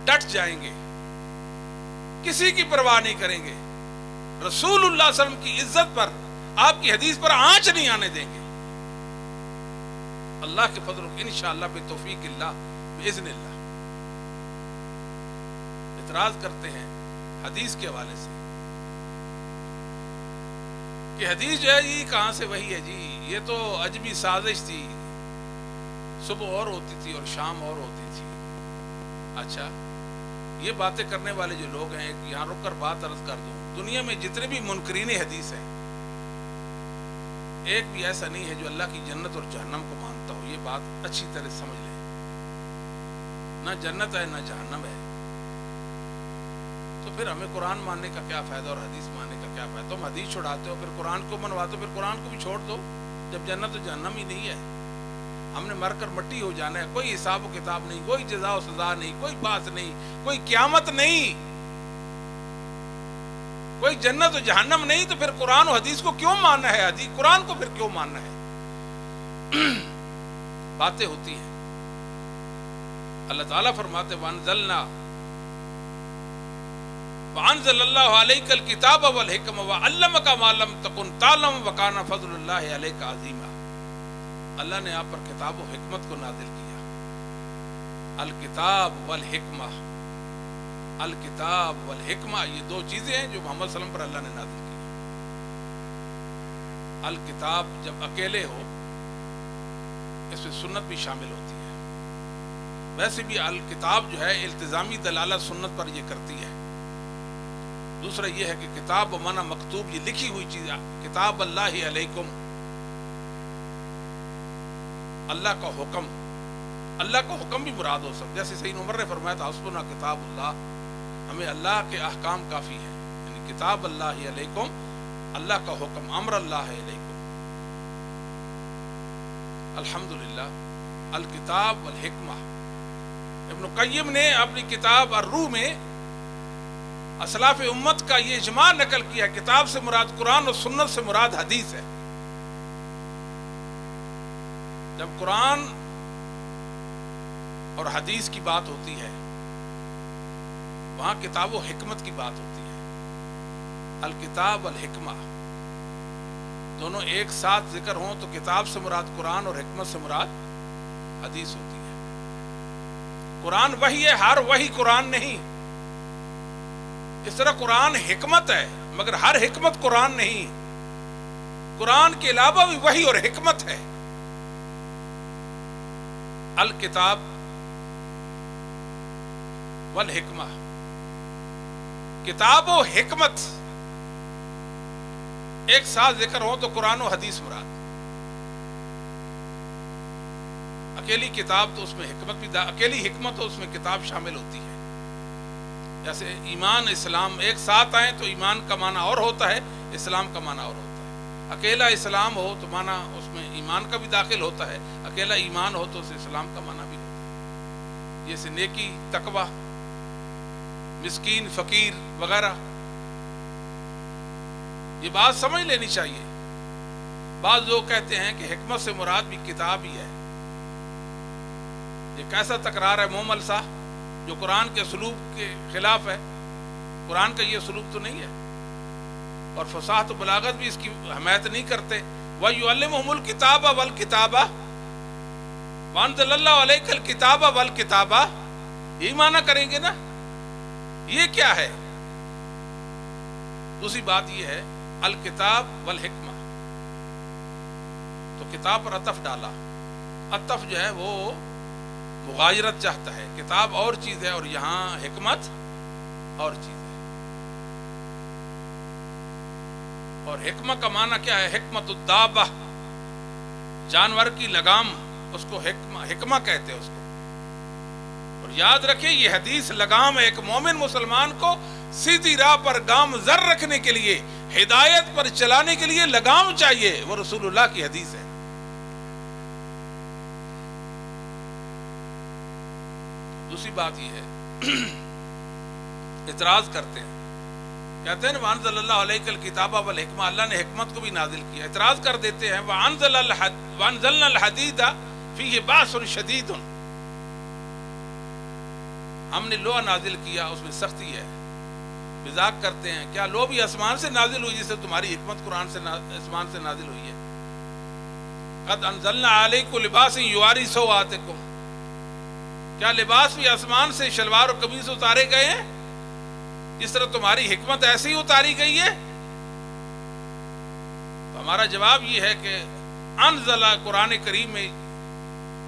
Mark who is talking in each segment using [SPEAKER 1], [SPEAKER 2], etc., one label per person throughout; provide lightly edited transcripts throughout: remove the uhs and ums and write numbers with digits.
[SPEAKER 1] ڈٹ جائیں گے، کسی کی پرواہ نہیں کریں گے، رسول اللہ صلی اللہ علیہ وسلم کی عزت پر، آپ کی حدیث پر آنچ نہیں آنے دیں گے، اللہ کے فضل انشاءاللہ بتوفیق اللہ باذن اللہ۔ اعتراض کرتے ہیں حدیث کے حوالے سے کہ حدیث جو ہے یہ کہاں سے وحی ہے جی، یہ تو عجمی سازش تھی، صبح اور ہوتی تھی اور شام اور ہوتی تھی۔ اچھا، یہ باتیں کرنے والے جو لوگ ہیں، یہاں رک کر بات عرض کر دوں، دنیا میں جتنے بھی منکرین حدیث ہیں، ایک بھی ایسا نہیں ہے جو اللہ کی جنت اور جہنم کو مانتا ہو۔ یہ بات اچھی طرح سمجھ لیں، نہ جنت ہے نہ جہنم ہے، تو پھر ہمیں قرآن ماننے کا کیا فائدہ اور حدیث ماننے کا کیا فائدہ؟ تم حدیث چھڑاتے ہو، پھر قرآن کو منواتے ہو، پھر قرآن کو بھی چھوڑ دو جب جنت و جہنم ہی نہیں ہے۔ ہم نے مر کر مٹی ہو جانا ہے، کوئی حساب و کتاب نہیں، کوئی جزا و سزا نہیں، کوئی بات نہیں، کوئی قیامت نہیں، کوئی جنت و جہنم نہیں، تو پھر قرآن و حدیث کو کیوں ماننا ہے؟ حدیث قرآن کو پھر کیوں ماننا ہے؟ باتیں ہوتی ہیں۔ اللہ تعالیٰ فرماتے وَأَنزَلَ اللَّهُ عَلَيْكَ الْكِتَابَ وَالْحِكْمَةَ وَعَلَّمَكَ مَا لَمْ تَكُنْ تَعْلَمُ وَكَانَ فَضْلُ اللَّهِ عَلَيْكَ عَظِيمًا۔ اللہ نے آپ پر کتاب و حکمت کو نازل کیا۔ الکتاب والحکمہ، الکتاب والحکمہ، یہ دو چیزیں ہیں جو محمد صلی اللہ علیہ وسلم پر اللہ نے نازل کی۔ الکتاب جب اکیلے ہو، اس میں سنت بھی شامل ہوتی ہے، ویسے بھی الکتاب جو ہے التزامی دلالت سنت پر یہ کرتی ہے۔ دوسرا یہ ہے کہ کتاب و معنی مکتوب، یہ لکھی ہوئی چیز ہے۔ کتاب اللہ علیکم، اللہ کا حکم، اللہ کا حکم بھی مراد ہو سکتا، جیسے سیدنا عمر نے فرمایا تھا حسبنا کتاب اللہ، ہمیں اللہ کے احکام کافی ہیں، یعنی کتاب اللہ علیکم، اللہ کا حکم، امر اللہ علیکم۔ الحمدللہ، الکتاب والحکمہ۔ ابن قیم نے اپنی کتاب الروح میں اسلاف امت کا یہ اجماع نقل کیا، کتاب سے مراد قرآن اور سنت سے مراد حدیث ہے۔ جب قرآن اور حدیث کی بات ہوتی ہے، وہاں کتاب و حکمت کی بات ہوتی ہے۔ الکتاب والحکمہ دونوں ایک ساتھ ذکر ہوں تو کتاب سے مراد قرآن اور حکمت سے مراد حدیث ہوتی ہے۔ قرآن وحی ہے، ہر وحی قرآن نہیں۔ اس طرح قرآن حکمت ہے، مگر ہر حکمت قرآن نہیں، قرآن کے علاوہ بھی وحی اور حکمت ہے۔ الکتاب والحکمہ، کتاب و حکمت ایک ساتھ ذکر ہو تو قرآن و حدیث مراد۔ اکیلی کتاب تو اس میں حکمت بھی اکیلی حکمت ہو، اس میں کتاب شامل ہوتی ہے۔ جیسے ایمان اسلام ایک ساتھ آئیں تو ایمان کا معنی اور ہوتا ہے، اسلام کا معنی اور ہوتا ہے۔ اکیلا اسلام ہو تو معنی اس میں ایمان کا بھی داخل ہوتا ہے، اکیلا ایمان ہو تو اس اسلام کا معنی بھی ہوتا ہے۔ جیسے نیکی، تقوی، مسکین، فقیر وغیرہ، یہ بات سمجھ لینی چاہیے۔ بعض لوگ کہتے ہیں کہ حکمت سے مراد بھی کتاب ہی ہے۔ یہ کیسا تکرار ہے مومل سا، جو قرآن کے اسلوب کے خلاف ہے۔ قرآن کا یہ اسلوب تو نہیں ہے، اور فصاحت و بلاغت بھی اس کی حمایت نہیں کرتے۔ وَيُعَلِّمُهُمُ الْكِتَابَ وَالْكِتَابَ وَأَنزَلَ اللَّهُ عَلَيْكَ الْكِتَابَ وَالْكِتَابَ، یہی معنی کریں گے نا؟ یہ کیا ہے؟ دوسری بات یہ ہے الکتاب والحکمہ، تو کتاب پر عطف ڈالا۔ عطف جو ہے وہ مغایرت چاہتا ہے، کتاب اور چیز ہے اور یہاں حکمت اور چیز ہے۔ اور حکمہ کا معنی کیا ہے؟ حکمت الدابہ، جانور کی لگام، اس کو حکمہ کہتے ہیں اس کو۔ اور یاد رکھیں یہ حدیث لگام ہے، ایک مومن مسلمان کو سیدھی راہ پر گامزن رکھنے کے لیے، ہدایت پر چلانے کے لیے لگام چاہیے، وہ رسول اللہ کی حدیث ہے۔ دوسری بات یہ ہے، اعتراض کرتے ہیں، کہتے ہیں وَأَنزَلَ اللَّهُ عَلَيْكَ الْكِتَابَ وَالْحِكْمَةَ، اللہ نے حکمت کو بھی نازل کیا۔ اعتراض کر دیتے ہیں وَأَنزَلْنَا الْحَدِيدَ فِيهِ بَأْسٌ شَدِيدٌ، ہم نے لوح نازل کیا، اس میں سختی ہے. مذاق کرتے ہیں، کیا لوح بھی آسمان سے نازل ہوئی جیسے تمہاری حکمت قرآن سے آسمان سے نازل ہوئی ہے؟ قد انزلنا علیکم لباسا یواری سوآتکم، کیا لباس بھی آسمان سے شلوار و قمیص اتارے گئے ہیں جس طرح تمہاری حکمت ایسی ہی اتاری گئی ہے؟ تو ہمارا جواب یہ ہے کہ انزل قرآن کریم میں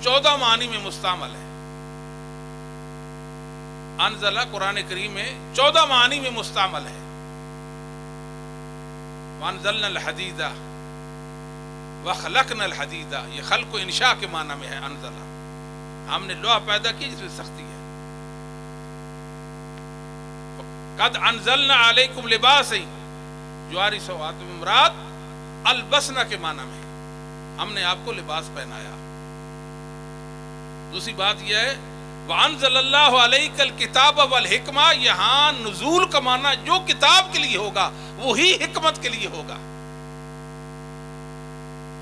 [SPEAKER 1] 14 معانی میں مستعمل ہے. انزل قرآن کریم میں 14 معانی میں مستعمل ہے. وانزلنا الحدید وخلقنا الحدید، یہ خلق و انشاء کے معنی میں ہے. انزل، ہم نے لوح پیدا کی جس میں سختی ہے. قد انزلنا علیکم لباسا یواری سوآتکم، مراد البسنا کے معنی میں ہے، ہم نے آپ کو لباس پہنایا. دوسری بات یہ ہے وَأَنزَلَ اللَّهُ عَلَيْكَ الْكِتَابَ وَالْحِكْمَةَ، یہاں نزول کا معنی جو کتاب کے لیے ہوگا وہی حکمت کے لیے ہوگا.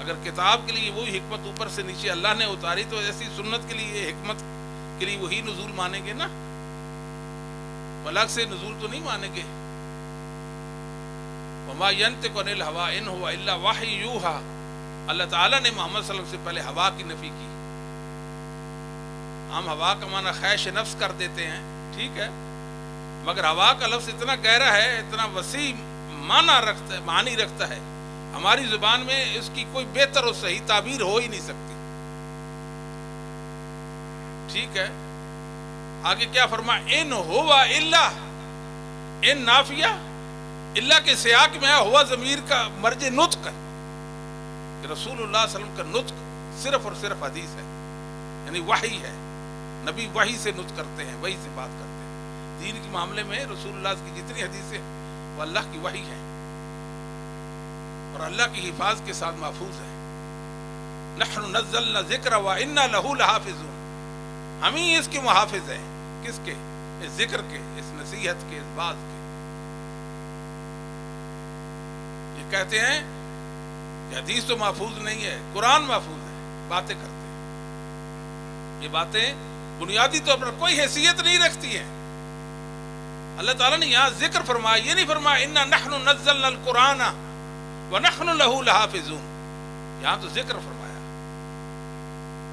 [SPEAKER 1] اگر کتاب کے لیے وہی حکمت اوپر سے نیچے اللہ نے اتاری تو ایسی سنت کے لیے حکمت کے لیے وہی نزول مانیں گے نا، الگ سے نزول تو نہیں مانیں گے. وَمَا يَنطِقُ عَنِ الْهَوَىٰ إِنْ هُوَ إِلَّا وَحْيٌ يُوحَىٰ، اللہ تعالیٰ نے محمد صلی اللہ علیہ وسلم سے پہلے ہوا کی نفی کی. ہم ہوا کا معنی خواہش نفس کر دیتے ہیں، ٹھیک ہے، مگر ہوا کا لفظ اتنا گہرا ہے، اتنا وسیع معنی رکھتا ہے، ہماری زبان میں اس کی کوئی بہتر اور صحیح تعبیر ہو ہی نہیں سکتی. ٹھیک ہے، آگے کیا فرما ان ہوا الا، ان نافیہ، اللہ کے سیاق میں ہوا ضمیر کا مرج نطق ہے کہ رسول اللہ صلی اللہ علیہ وسلم کا نطق صرف اور صرف حدیث ہے، یعنی وحی ہے. نبی وحی سے نطق کرتے ہیں، وحی سے بات کرتے ہیں. دین کے معاملے میں رسول اللہ کی جتنی حدیثیں وہ اللہ کی وحی ہیں اور اللہ کی حفاظت کے ساتھ محفوظ ہیں. نحن نزلنا ذکر وإنا لہ لحافظون، ہم ہی اس کے محافظ ہیں. کس کے؟ اس ذکر کے، اس نصیحت کے، اس بات کے. یہ کہتے ہیں کہ حدیث تو محفوظ نہیں ہے، قرآن محفوظ ہے، باتیں کرتے ہیں. یہ باتیں بنیادی طور پر کوئی حیثیت نہیں رکھتی ہیں. اللہ تعالیٰ نے یہاں ذکر فرمایا، یہ نہیں فرمایا انا نحن نزلنا القرآن ونحن لہ لحافظون. یہاں تو ذکر فرمایا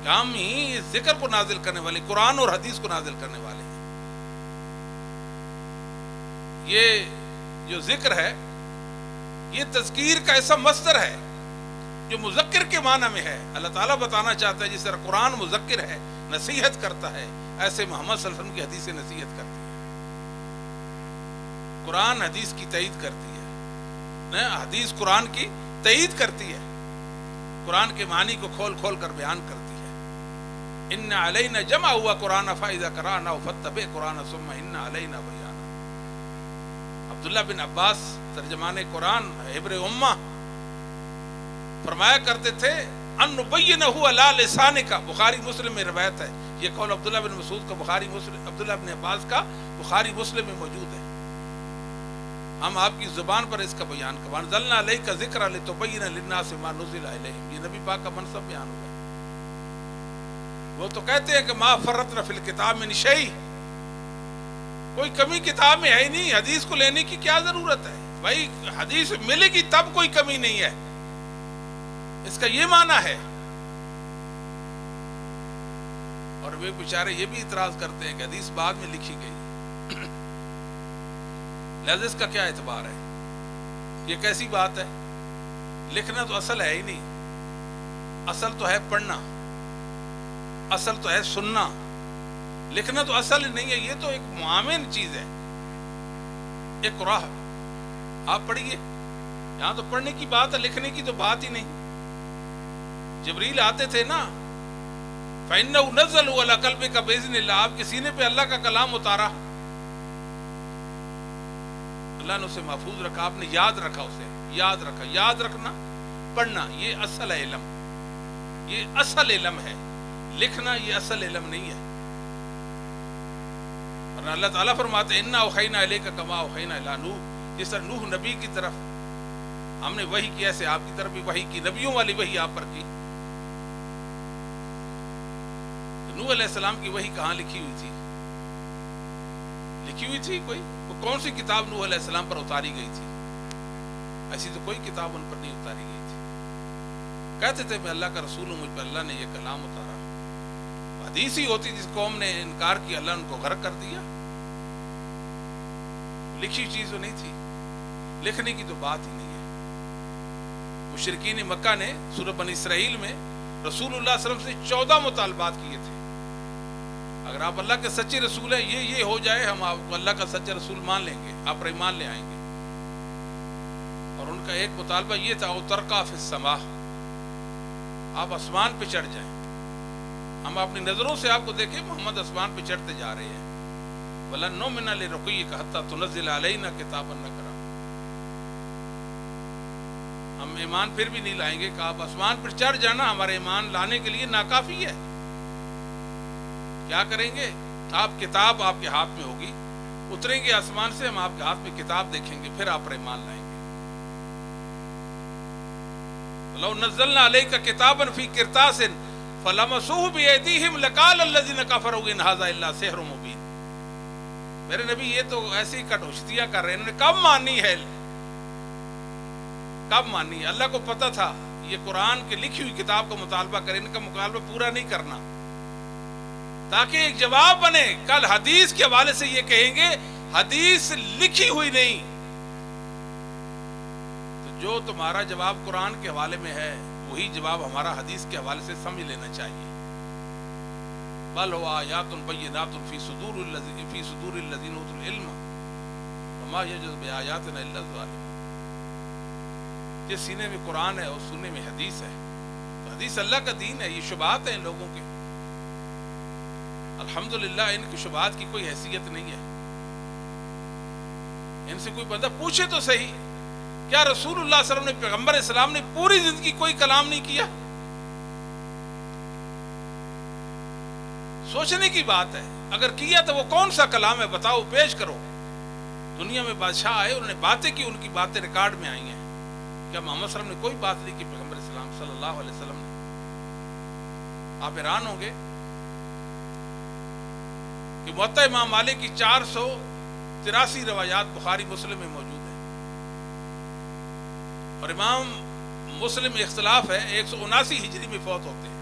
[SPEAKER 1] کہ ہم ہی اس ذکر کو نازل کرنے والے، قرآن اور حدیث کو نازل کرنے والے ہیں. یہ جو ذکر ہے یہ تذکیر کا ایسا مصدر ہے جو مذکر کے معنی میں ہے. اللہ تعالیٰ بتانا چاہتا ہے جس طرح قرآن مذکر ہے، نصیحت کرتا ہے، ایسے محمد صلی اللہ علیہ وسلم کی حدیث نصیحت کرتی ہے. قرآن حدیث کی تائید کرتی ہے، حدیث قرآن کی تائید کرتی ہے، قرآن کے معنی کو کھول کھول کر بیان کرتی ہے. ان علینا جمع ہوا قرآن فاذا قرأناه فاتبع قرآن ثم ان علینا بیانہ. عبداللہ بن عباس ترجمان قرآن حبر امہ فرمایا کرتے تھے ان نبینہ علی لسانک، بخاری مسلم میں روایت ہے. یہ قول عبداللہ بن مسعود کا بخاری مسلم، عبداللہ بن عباس کا بخاری مسلم میں موجود ہے. ہم آپ کی زبان پر اس کا بیان کریں. وانزلنا علیک ذکر لتبین للناس ما نزل الیہم، یہ نبی پاک کا منصب بیان ہوا ہے. وہ تو کہتے ہیں کہ ما فرطنا فی الکتاب من شیء، کوئی کمی کتاب میں ہے ہی نہیں، حدیث کو لینے کی کیا ضرورت ہے؟ بھائی حدیث ملے گی تب کوئی کمی نہیں ہے، اس کا یہ معنی ہے. اور وہ بیچارے یہ بھی اعتراض کرتے ہیں کہ حدیث بعد میں لکھی گئی، لہذا اس کا کیا اعتبار ہے؟ یہ کیسی بات ہے؟ لکھنا تو اصل ہے ہی نہیں، اصل تو ہے پڑھنا، اصل تو ہے سننا. لکھنا تو اصل نہیں ہے، یہ تو ایک معاون چیز ہے. ایک راہ آپ پڑھیے، یہاں تو پڑھنے کی بات ہے، لکھنے کی تو بات ہی نہیں. جبریل آتے تھے نا، فَإِنَّهُ نَزَّلَ عَلَىٰ قَلْبِكَ بِإِذْنِ اللَّهِ، آپ کے سینے پہ اللہ کا کلام اتارا، اللہ نے اسے محفوظ رکھا، آپ نے یاد رکھا، اسے یاد رکھا. یاد رکھنا، پڑھنا، یہ اصل علم، یہ اصل علم ہے. لکھنا یہ اصل علم نہیں ہے. اور اللہ تعالیٰ فرماتے ہیں اِنَّا أَوْحَيْنَا إِلَيْكَ كَمَا أَوْحَيْنَا إِلَىٰ نُوحٍ، جس طرح نوح نبی کی طرف ہم نے وحی کی، ایسے آپ کی طرف بھی وحی کی، نبیوں والی وحی آپ پر کی. نوح علیہ السلام کی وحی کہاں لکھی ہوئی تھی؟ لکھی ہوئی تھی کوئی؟ وہ کون سی کتاب نوح علیہ السلام پر اتاری گئی تھی؟ ایسی تو کوئی کتاب ان پر نہیں اتاری گئی تھی. کہتے تھے میں اللہ کا رسول ہوں، مجھ پر اللہ نے یہ کلام اتارا. حدیث ہی ہوتی جس قوم نے انکار کیا اللہ ان کو غرق کر دیا. لکھی چیز تو نہیں تھی، لکھنے کی تو بات ہی نہیں ہے. مشرکین مکہ نے سورہ بنی اسرائیل میں رسول اللہ صلی اللہ علیہ وسلم سے 14 مطالبات کیے تھے. اگر آپ اللہ کے سچے رسول ہیں، یہ ہو جائے، ہم آپ کو اللہ کا سچا رسول مان لیں گے، آپ پر ایمان لے آئیں گے. اور ان کا ایک مطالبہ یہ تھا او ترقا فی السماء، آپ آسمان پہ چڑھ جائیں. ہم اپنی نظروں سے آپ کو دیکھیں محمد آسمان پہ چڑھتے جا رہے ہیں. وَلَن نُؤْمِنَ لِرُقِيِّكَ حَتَّى تُنَزِّلَ عَلَيْنَا كِتَابًا نَقْرَأُهُ، ہم ایمان پھر بھی نہیں لائیں گے کہ آپ آسمان پر چڑھ جانا ہمارے ایمان لانے کے لیے ناکافی ہے. کیا کریں گے؟ آپ کتاب آپ کے ہاتھ میں ہوگی، اتریں گے آسمان سے، ہم آپ کے ہاتھ میں کتاب دیکھیں گے، پھر آپ پر ایمان لائیں گے. لو نزلنا علیک کتابا فی قرطاس فلمسوه بأیدیہم لقال الذین کفروا ان ھذا الا سحر مبین. میرے نبی یہ تو ایسی کٹوشتیاں کر رہے ہیں، انہوں نے کب مانی ہے؟ کب مانی؟ اللہ کو پتہ تھا یہ قرآن کی لکھی ہوئی کتاب کا مطالبہ کریں، ان کا مطالبہ پورا نہیں کرنا تاکہ ایک جواب بنے. کل حدیث کے حوالے سے یہ کہیں گے حدیث لکھی ہوئی نہیں، تو جو تمہارا جواب قرآن کے حوالے میں ہے وہی جواب ہمارا حدیث کے حوالے سے سمجھ لینا چاہیے. بل هو آیات بینات فی صدور الذین اوتوا العلم وما یجحد بآیاتنا الا الظالمون. جس سینے میں قرآن ہے اس سینے میں حدیث ہے، تو حدیث اللہ کا دین ہے. یہ شبہات ہیں لوگوں کے، الحمدللہ ان کی شبہات کی کوئی حیثیت نہیں ہے. ان سے کوئی بندہ پوچھے تو صحیح، کیا رسول اللہ صلی اللہ علیہ وسلم نے، پیغمبر اسلام نے پوری زندگی کوئی کلام نہیں کیا؟ سوچنے کی بات ہے. اگر کیا تو وہ کون سا کلام ہے بتاؤ، پیش کرو. دنیا میں بادشاہ آئے، انہوں نے باتیں کی، ان کی باتیں ریکارڈ میں آئی ہیں. کیا محمد صلی اللہ علیہ وسلم نے کوئی بات نہیں کی؟ پیغمبر اسلام صلی اللہ علیہ وسلم نے. آپ حیران ہوں گے کہ موطا امام مالک کی 483 روایات بخاری مسلم میں موجود ہیں، اور امام مسلم میں اختلاف ہے، 179 ہجری میں فوت ہوتے ہیں،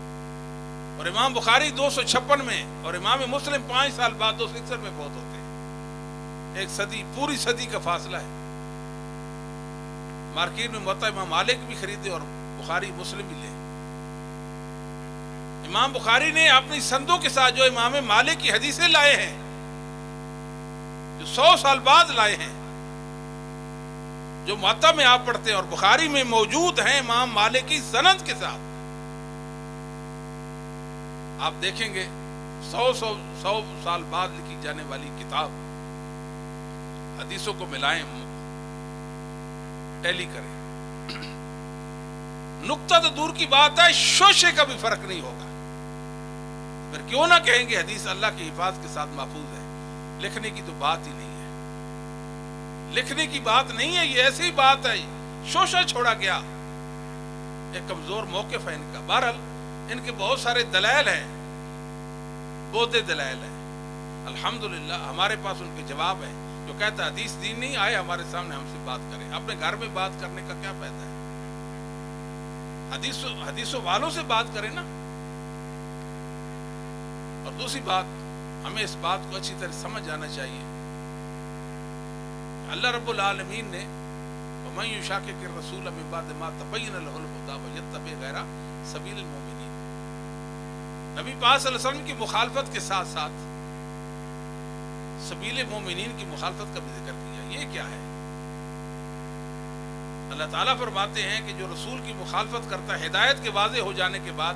[SPEAKER 1] اور امام بخاری 256 میں، اور امام مسلم 5 سال بعد 261 میں فوت ہوتے ہیں. ایک صدی، پوری صدی کا فاصلہ ہے. مارکیٹ میں موطا امام مالک بھی خریدے اور بخاری مسلم بھی لے. امام بخاری نے اپنی سندوں کے ساتھ جو امام مالک کی حدیثیں لائے ہیں، جو 100 سال بعد لائے ہیں، جو موطا میں آپ پڑھتے ہیں اور بخاری میں موجود ہیں امام مالک کی سند کے ساتھ، آپ دیکھیں گے 100 سال بعد لکھی جانے والی کتاب. حدیثوں کو ملائیں، ٹیلی کریں. نقطہ تو دور کی بات ہے، شوشے کا بھی فرق نہیں ہوگا. پھر کیوں نہ کہیں گے حدیث اللہ کی حفاظت کے ساتھ محفوظ ہے؟ لکھنے کی تو بات ہی نہیں ہے، لکھنے کی بات نہیں ہے، یہ ایسی بات ہے. شوشہ چھوڑا گیا، ایک کمزور موقف ہے ان کا. بہرحال ان کے بہت سارے دلائل ہیں، بودے دلائل ہیں. الحمدللہ ہمارے پاس ان کے جواب ہیں. جو کہتا ہے حدیث دین نہیں، آئے ہمارے سامنے ہم سے بات کریں. اپنے گھر میں بات کرنے کا کیا فائدہ ہے؟ حدیثوں والوں سے بات کریں نا. اور دوسری بات، ہمیں اس بات کو اچھی طرح سمجھ جانا چاہیے. اللہ رب العالمین نے وَمَن يُشَاقِقِ الرَّسُولَ مِن بَعْدِ مَا تَبَيَّنَ لَهُ الْهُدَىٰ وَيَتَّبِعْ غَيْرَ سَبِيلِ الْمُؤْمِنِينَ. نبی پاک صلی اللہ علیہ وسلم کی مخالفت کے ساتھ ساتھ سبیل مومنین کی مخالفت کا بھی ذکر کیا. یہ کیا ہے؟ اللہ تعالیٰ فرماتے ہیں کہ جو رسول کی مخالفت کرتا ہے ہدایت کے واضح ہو جانے کے بعد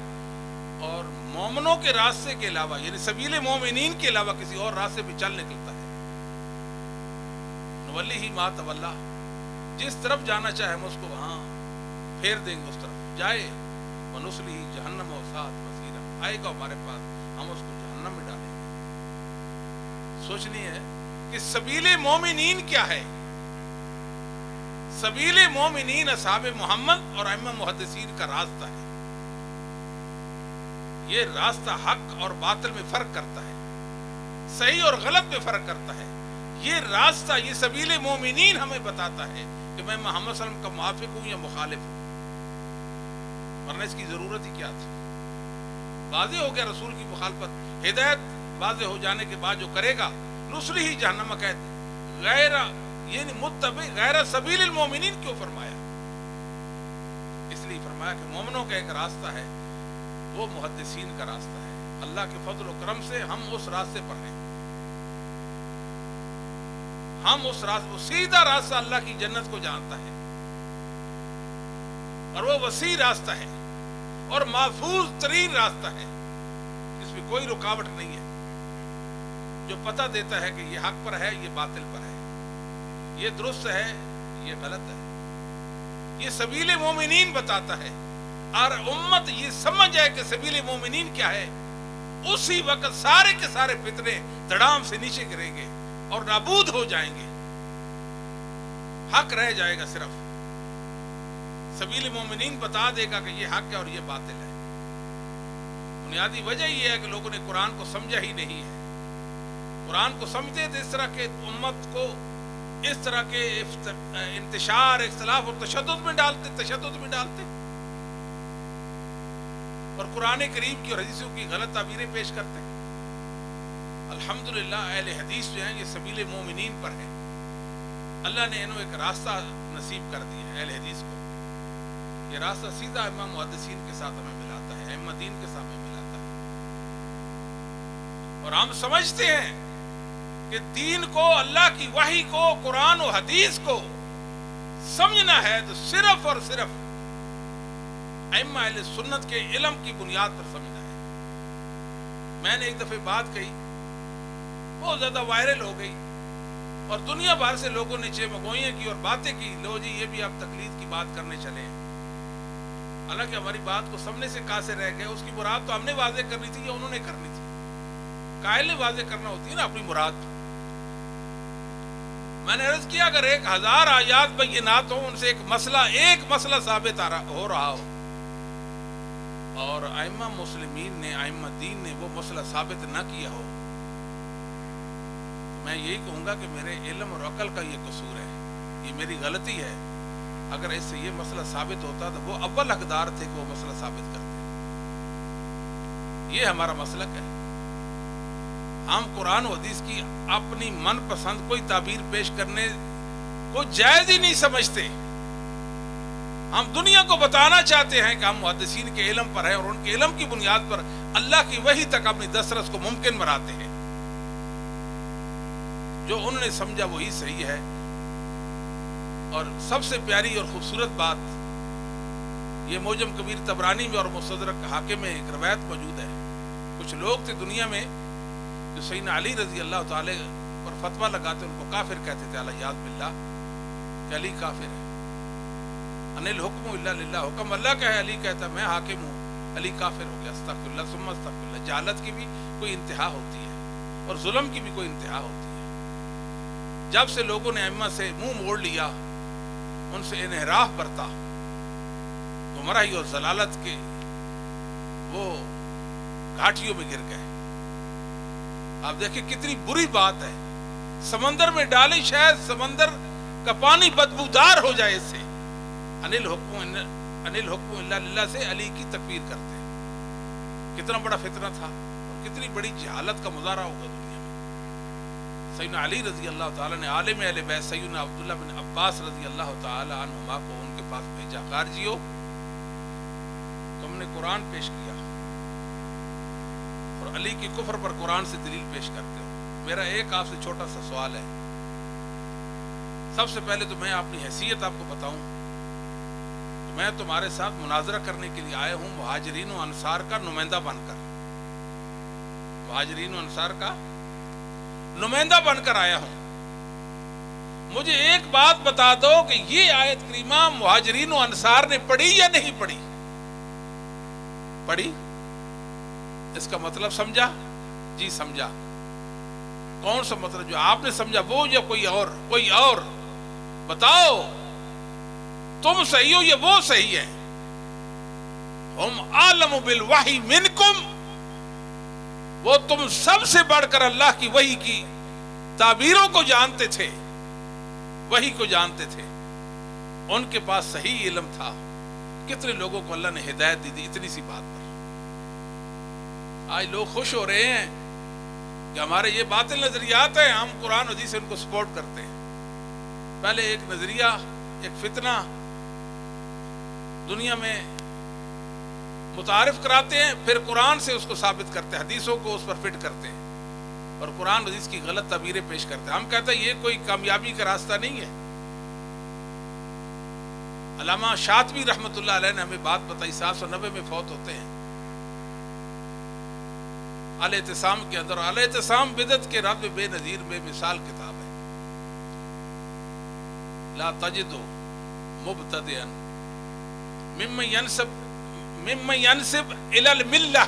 [SPEAKER 1] اور مومنوں کے راستے کے علاوہ، یعنی سبیل مومنین کے علاوہ کسی اور راستے پہ چل نکلتا ہے، نولیہ ما تولیٰ، جس طرف جانا چاہے ہم اس کو وہاں پھیر دیں گے، اس طرف جائے. ونصلیہ جہنم وساءت مصیرا، آئے گا ہمارے پاس، ہم اس کو جہنم میں ڈالیں گے. سوچنی ہے کہ سبیل مومنین کیا ہے. سبیل مومنین اصحاب محمد اور ائمہ محدثین کا راستہ ہے. یہ راستہ حق اور باطل میں فرق کرتا ہے، صحیح اور غلط میں فرق کرتا ہے. یہ راستہ، یہ سبیل مومنین ہمیں بتاتا ہے کہ میں محمد صلی اللہ علیہ وسلم کا موافق ہوں یا مخالف ہوں، ورنہ اس کی ضرورت ہی کیا تھی؟ واضح ہو گیا رسول کی مخالفت، ہدایت واضح ہو جانے کے بعد جو کرے گا نصلی ہی جہنم قید، غیر یعنی متبع غیر سبیل المومنین کیوں فرمایا؟ اس لیے فرمایا کہ مومنوں کا ایک راستہ ہے، وہ محدثین کا راستہ ہے، اللہ کے فضل و کرم سے ہم اس راستے پر ہیں، ہم اس راستے، سیدھا راستہ اللہ کی جنت کو جانتا ہے، اور وہ وسیع راستہ ہے اور محفوظ ترین راستہ ہے، اس میں کوئی رکاوٹ نہیں ہے، جو پتہ دیتا ہے کہ یہ حق پر ہے، یہ باطل پر ہے، یہ درست ہے، یہ غلط ہے، یہ سبیل مومنین بتاتا ہے، اور امت یہ سمجھ جائے کہ سبیل مومنین کیا ہے، اسی وقت سارے کے سارے فتنے دھڑام سے نیچے گریں گے اور نابود ہو جائیں گے، حق رہ جائے گا، صرف سبیل مومنین بتا دے گا کہ یہ حق ہے اور یہ باطل ہے۔ بنیادی وجہ یہ ہے کہ لوگوں نے قرآن کو سمجھا ہی نہیں ہے، قرآن کو سمجھتے تو اس طرح کے امت کو اس طرح کے انتشار، اختلاف اور تشدد میں ڈالتے اور قرآن کریم کی اور حدیثوں کی غلط تعبیریں پیش کرتے ہیں۔ الحمدللہ اہل حدیث جو ہیں یہ سبیل مومنین پر ہیں، اللہ نے انہوں ایک راستہ نصیب کر دیا ہے اہل حدیث کو، یہ راستہ سیدھا ائمہ محدثین کے ساتھ ہمیں ملاتا ہے، ائمہ دین کے ساتھ ہمیں ملاتا ہے، اور ہم سمجھتے ہیں کہ دین کو، اللہ کی وحی کو، قرآن و حدیث کو سمجھنا ہے تو صرف اور صرف ائمہ اہل سنت کے علم کی بنیاد پر سمجھنا ہے۔ میں نے ایک دفعہ بات کہی، بہت زیادہ وائرل ہو گئی، اور دنیا بھر سے لوگوں نے چمگوئیاں کی اور باتیں کی، لو جی یہ بھی آپ تقلید کی بات کرنے چلے ہیں، حالانکہ ہماری بات کو سمجھنے سے قاصر رہ گئے، اس کی مراد تو ہم نے واضح کرنی تھی یا انہوں نے کرنی تھی؟ قائل نے واضح کرنا ہوتی ہے نا اپنی مراد۔ میں نے عرض کیا اگر 1000 آیات بینات ہوں، ان سے ایک مسئلہ ثابت ہو رہا ہو، اور ائمہ مسلمین نے، ائمہ دین نے وہ مسئلہ ثابت نہ کیا ہو، میں یہی کہوں گا کہ میرے علم اور عقل کا یہ قصور ہے، یہ میری غلطی ہے۔ اگر اس سے یہ مسئلہ ثابت ہوتا تو وہ اول حقدار تھے کہ وہ مسئلہ ثابت کرتے۔ یہ ہمارا مسلک ہے، ہم قرآن و حدیث کی اپنی من پسند کوئی تعبیر پیش کرنے کو جائز ہی نہیں سمجھتے۔ ہم دنیا کو بتانا چاہتے ہیں کہ ہم محدثین کے علم پر ہیں، اور ان کے علم کی بنیاد پر اللہ کی وحی تک اپنی دسترس کو ممکن بناتے ہیں، جو انہوں نے سمجھا وہی صحیح ہے۔ اور سب سے پیاری اور خوبصورت بات، یہ موجم کبیر طبرانی میں اور مستدرک حاکم میں ایک روایت موجود ہے، کچھ لوگ تھے دنیا میں جو سیدنا علی رضی اللہ تعالی پر فتویٰ لگاتے، ان کو کافر کہتے تھے، الیاذ باللہ، کہ علی کافر ہے، ان الحکم الا للہ، حکم اللہ کا ہے، علی کہتا میں حاکم ہوں، علی کافر ہو گیا۔ استغفر اللہ ثم استغفر اللہ۔ جہالت کی بھی کوئی انتہا ہوتی ہے، اور ظلم کی بھی کوئی انتہا ہوتی ہے۔ جب سے لوگوں نے ائمہ سے منہ موڑ لیا، ان سے انحراف برتا، گمراہی اور ضلالت کے وہ گھاٹیوں میں گر گئے۔ آپ دیکھیں کتنی بری بات ہے، سمندر میں ڈالی شاید سمندر کا پانی بدبودار ہو جائے، اس سے ان الحکم الا للہ سے علی کی تکفیر کرتے ہیں۔ کتنا بڑا فتنہ تھا اور کتنی بڑی جہالت کا مظاہرہ ہوگا دنیا میں۔ سیدنا علی رضی اللہ تعالیٰ نے عالم اہل بیت سیدنا عبداللہ بن عباس رضی اللہ تعالیٰ عنہما کو ان کے پاس بھیجا، خارجیو تم نے قرآن پیش کیا اور علی کی کفر پر قرآن سے دلیل پیش کرتے ہو، میرا ایک آپ سے چھوٹا سا سوال ہے۔ سب سے پہلے تو میں اپنی حیثیت آپ کو بتاؤں، میں تمہارے ساتھ مناظرہ کرنے کے لیے آیا ہوں مہاجرین و انصار کا نمائندہ بن کر، مہاجرین و انصار کا نمائندہ بن کر آیا ہوں۔ مجھے ایک بات بتا دو کہ یہ آیت کریمہ مہاجرین و انصار نے پڑھی یا نہیں پڑھی؟ پڑھی؟ اس کا مطلب سمجھا؟ جی سمجھا۔ کون سا مطلب جو آپ نے سمجھا، وہ یا کوئی اور؟ کوئی اور بتاؤ، تم صحیح ہو یا وہ صحیح ہے؟ ہم عالم بالوحی منکم، وہ تم سب سے بڑھ کر اللہ کی وحی کی تعبیروں کو جانتے تھے، وحی کو جانتے تھے، ان کے پاس صحیح علم تھا. کتنے لوگوں کو اللہ نے ہدایت دی تھی اتنی سی بات پر. آج لوگ خوش ہو رہے ہیں کہ ہمارے یہ باطل نظریات ہیں، ہم قرآن حدیث سے ان کو سپورٹ کرتے ہیں. پہلے ایک نظریہ، ایک فتنہ دنیا میں متعارف کراتے ہیں، پھر قرآن سے اس کو ثابت کرتے ہیں، حدیثوں کو اس پر فٹ کرتے ہیں اور قرآن حدیث کی غلط تعبیریں پیش کرتے ہیں. ہم کہتے ہیں یہ کوئی کامیابی کا راستہ نہیں ہے. علامہ شاطبی رحمۃ اللہ علیہ نے ہمیں بات بتائی، 790 میں فوت ہوتے ہیں، الاعتصام کے اندر. الاعتصام بدعت کے رد بے نظیر بے مثال کتاب ہے. لا تجد مبتدئا ممن ينسب الى الملة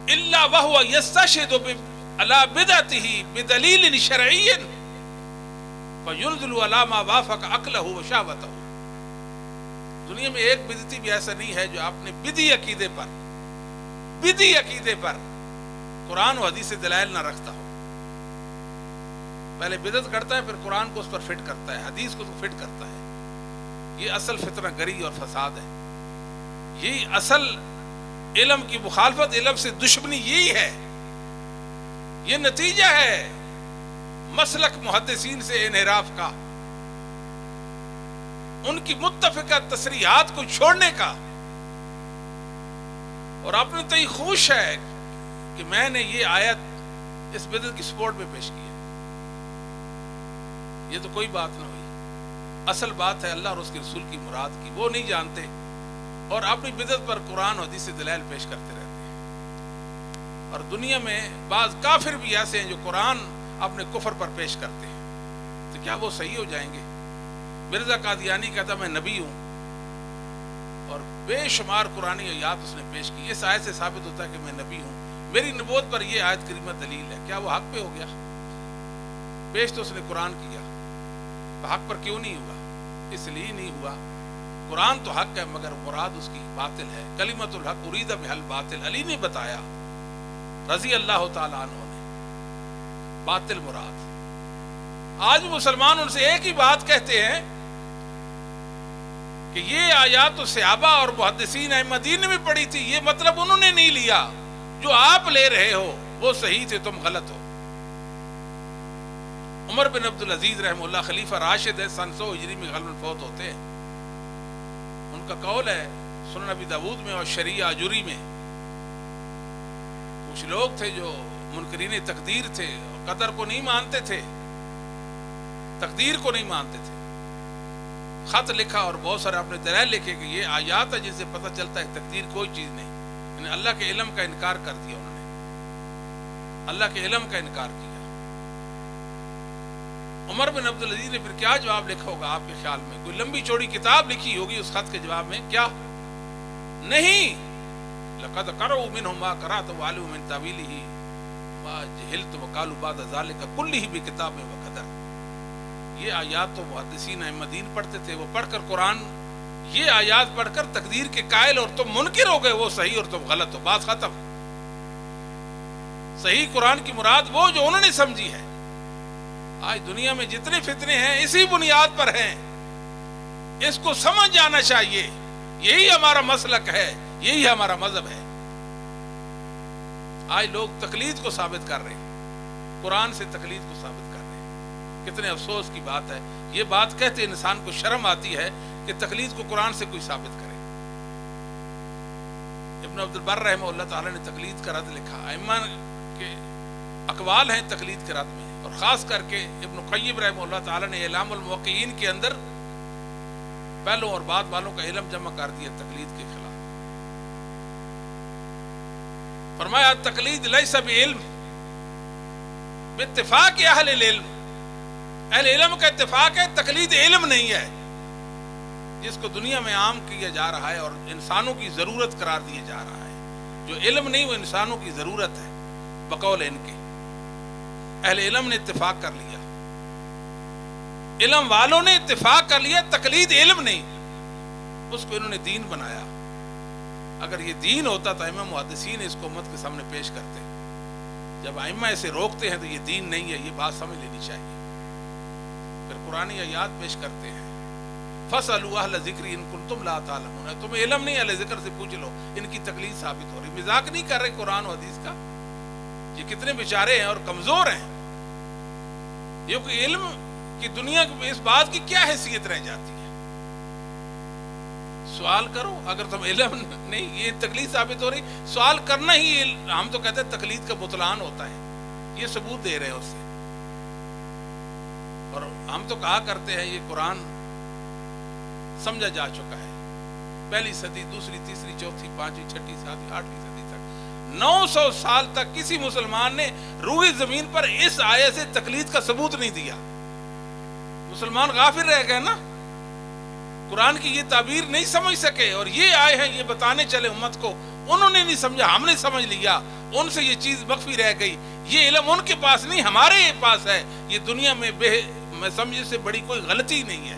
[SPEAKER 1] الا وهو يستشهد على بدعته بدلیل شرعی فينزل على ما وافق عقله وشهوته. دنیا میں ایک بدعتی بھی ایسا نہیں ہے جو اپنے بدعی عقیدے پر قرآن و حدیث سے دلائل نہ رکھتا ہو. پہلے بدعت کرتا ہے، پھر قرآن کو اس پر فٹ کرتا ہے، حدیث کو فٹ کرتا ہے. یہ اصل فتنہ گری اور فساد ہے. یہی اصل علم کی مخالفت، علم سے دشمنی یہی ہے. یہ نتیجہ ہے مسلک محدثین سے انحراف کا، ان کی متفقہ تصریحات کو چھوڑنے کا. اور اپنے تئیں خوش ہے کہ میں نے یہ آیت اس بدعت کی سپورٹ میں پیش کی ہے. یہ تو کوئی بات نہ ہوئی. اصل بات ہے اللہ اور اس کے رسول کی مراد کی. وہ نہیں جانتے اور اپنی بدعت پر قرآن و حدیث سے دلائل پیش کرتے رہتے ہیں. اور دنیا میں بعض کافر بھی ایسے ہیں جو قرآن اپنے کفر پر پیش کرتے ہیں. تو کیا وہ صحیح ہو جائیں گے؟ مرزا قادیانی کہتا میں نبی ہوں اور بے شمار قرآنی آیات اس نے پیش کی. اس آیت سے ثابت ہوتا ہے کہ میں نبی ہوں، میری نبوت پر یہ آیت کریمہ دلیل ہے. کیا وہ حق پہ ہو گیا؟ پیش تو اس نے قرآن کیا، حق پر کیوں نہیں ہوا؟ اس لیے نہیں ہوا، قرآن تو حق ہے مگر مراد اس کی باطل ہے. کلمۃ الحق ارید بہا الباطل، علی نے بتایا رضی اللہ تعالیٰ عنہ نے، باطل مراد. آج مسلمان ان سے ایک ہی بات کہتے ہیں کہ یہ آیات صحابہ اور محدثین ائمہ دین نے بھی پڑھی تھی، یہ مطلب انہوں نے نہیں لیا، جو آپ لے رہے ہو وہ صحیح تھے، تم غلط ہو. عمر بن عبدالعزیز رحمہ اللہ خلیفہ راشد ہے، 100 ہجری میں غالباً فوت ہوتے ہیں. ان کا قول ہے سنن ابی داؤد میں اور شریعہ اجوری میں، کچھ لوگ تھے جو منکرین تقدیر تھے اور قدر کو نہیں مانتے تھے، تقدیر کو نہیں مانتے تھے. خط لکھا اور بہت سارے اپنے دلائل لکھے کہ یہ آیات ہے جن سے پتہ چلتا ہے تقدیر کوئی چیز نہیں. یعنی اللہ کے علم کا انکار کر دیا انہوں نے، اللہ کے علم کا انکار کیا. عمر بن عبدالعزیز نے پھر کیا جواب لکھا ہوگا آپ کے خیال میں؟ کوئی لمبی چوڑی کتاب لکھی ہوگی اس خط کے جواب میں؟ کیا نہیں، لقد قرأوا منه ما قرأت وعلموا من تاويله ما جهلت وقالوا بعد ذلك كله بكتاب وقدر. یہ آیات تو محدثین ائمہ دین پڑھتے تھے، وہ پڑھ کر قرآن یہ آیات پڑھ کر تقدیر کے قائل اور تم منکر ہو گئے، وہ صحیح اور تم غلط ہو. بات ختم. صحیح قرآن کی مراد وہ جو انہوں نے سمجھی ہے. آج دنیا میں جتنے فتنے ہیں اسی بنیاد پر ہیں. اس کو سمجھ جانا چاہیے. یہی ہمارا مسلک ہے، یہی ہمارا مذہب ہے. آج لوگ تقلید کو ثابت کر رہے ہیں، قرآن سے تقلید کو ثابت کر رہے ہیں. کتنے افسوس کی بات ہے. یہ بات کہتے انسان کو شرم آتی ہے کہ تقلید کو قرآن سے کوئی ثابت کرے. ابن عبد البر رحمہ اللہ تعالی نے تقلید کا رد لکھا. ائمہ کے اقوال ہیں تقلید کے رد میں، اور خاص کر کے ابن قیم رحمہ اللہ تعالی نے اعلام الموقعین کے اندر پہلوں اور بعد والوں کا علم جمع کر دیا تقلید کے خلاف. فرمایا تقلید لیس بعلم باتفاق اہل العلم. اہل علم کا اتفاق ہے، تقلید علم نہیں ہے، جس کو دنیا میں عام کیا جا رہا ہے اور انسانوں کی ضرورت قرار دیا جا رہا ہے. جو علم نہیں وہ انسانوں کی ضرورت ہے بقول ان کے. اہل علم نے اتفاق کر لیا، علم والوں نے اتفاق کر لیا، تقلید علم نہیں، اس کو انہوں نے دین بنایا. اگر یہ دین ہوتا تو ائمہ محدثین اس کو امت کے سامنے پیش کرتے. جب ائمہ اسے روکتے ہیں تو یہ دین نہیں ہے، یہ بات سمجھ لینی چاہیے. پھر قرآن آیات پیش کرتے ہیں فَاسْأَلُوا أَهْلَ الذِّكْرِ إِن كُنتُمْ لَا تَعْلَمُونَ. تمہیں علم نہیں، اہل ذکر سے پوچھ لو. ان کی تقلید ثابت ہو رہی. مذاق نہیں کر رہے قرآن و حدیث کا. یہ کتنے بیچارے ہیں اور کمزور ہیں. یہ کوئی علم کی دنیا کی اس بات کی کیا حیثیت رہ جاتی ہے؟ سوال کرو. اگر تم علم نہیں، یہ تقلید ثابت ہو رہی، سوال کرنا ہی ہم تو کہتے ہیں تقلید کا بطلان ہوتا ہے. یہ ثبوت دے رہے ہیں اس سے. اور ہم تو کہا کرتے ہیں یہ قرآن سمجھا جا چکا ہے. پہلی صدی، دوسری، تیسری، چوتھی، پانچویں، چھٹی، ساتویں، آٹھویں صدی تک 900 سال تک کسی مسلمان نے روئے زمین پر اس آیت سے تقلید کا ثبوت نہیں دیا. مسلمان غافل رہ گئے نا، قرآن کی یہ تعبیر نہیں سمجھ سکے. اور یہ آئے ہیں یہ بتانے چلے امت کو، انہوں نے نہیں سمجھا، ہم نے سمجھ لیا. ان سے یہ چیز مخفی رہ گئی. یہ علم ان کے پاس نہیں، ہمارے پاس ہے. یہ دنیا میں میں سمجھے سے بڑی کوئی غلطی نہیں ہے.